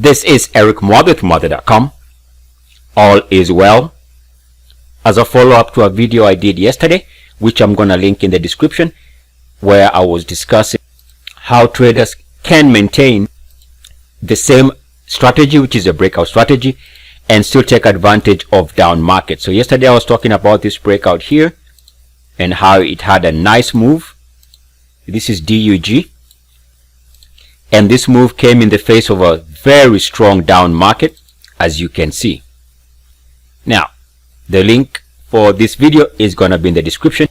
This is Eric Muathe with Muathe.com. All is well. As a follow-up to a video I did yesterday, which I'm going to link in the description, where I was discussing how traders can maintain the same strategy, which is a breakout strategy, and still take advantage of down market. So yesterday I was talking about this breakout here and how it had a nice move. This is DUG, and this move came in the face of a very strong down market, as you can see. Now, the link for this video is going to be in the description,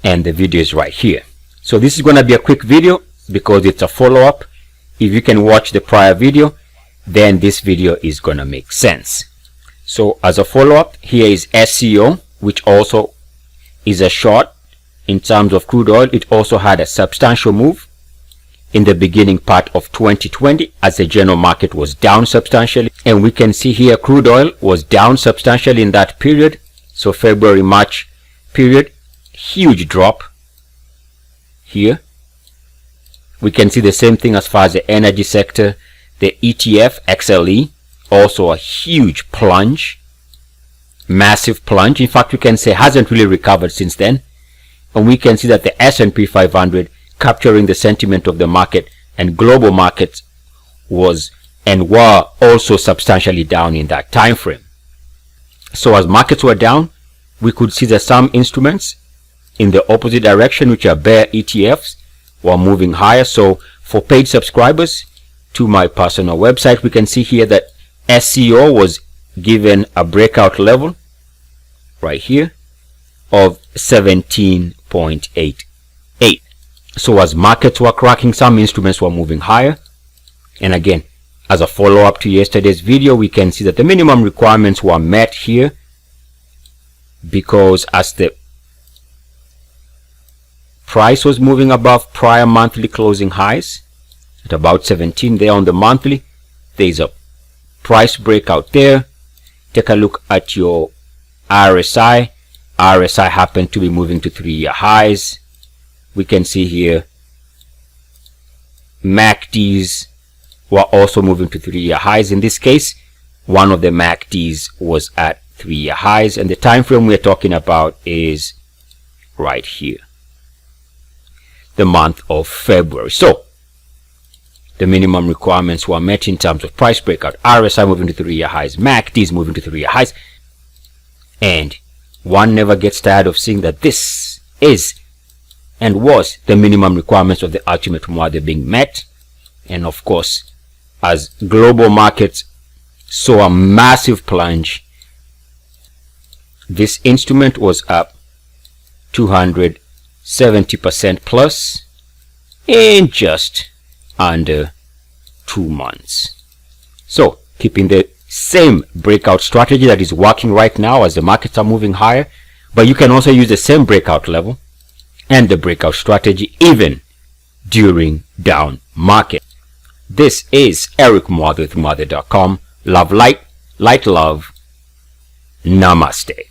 and the video is right here. So this is going to be a quick video because it's a follow-up. If you can watch the prior video, then this video is going to make sense. So as a follow-up, here is SCO, which also is a short in terms of crude oil. It also had a substantial move in the beginning part of 2020 as the general market was down substantially, and we can see here crude oil was down substantially in that period. So February-March period, huge drop here. We can see the same thing as far as the energy sector. The ETF XLE, also a huge plunge, massive plunge. In fact, we can say hasn't really recovered since then. And we can see that the S&P 500, capturing the sentiment of the market and global markets, was and were also substantially down in that time frame. So as markets were down, we could see that some instruments in the opposite direction, which are bear ETFs, were moving higher. So for paid subscribers to my personal website, we can see here that SCO was given a breakout level right here of 17.88. So as markets were cracking, some instruments were moving higher. And again, as a follow-up to yesterday's video, we can see that the minimum requirements were met here, because as the price was moving above prior monthly closing highs at about 17 there on the monthly, there is a price breakout there. Take a look at your RSI. RSI happened to be moving to 3-year highs. We can see here MACDs were also moving to 3-year highs. In this case, one of the MACDs was at 3-year highs, and the time frame we're talking about is right here, the month of February. So the minimum requirements were met in terms of price breakout. RSI moving to 3-year highs, MACDs moving to 3-year highs, and one never gets tired of seeing that this is and was the minimum requirements of the ultimate Muathe being met. And of course, as global markets saw a massive plunge, this instrument was up 270% plus in just under 2 months. So keeping the same breakout strategy that is working right now as the markets are moving higher, but you can also use the same breakout level and the breakout strategy even during down market. This is Eric Muathe with Muathe.com. Love, light, light, love. Namaste.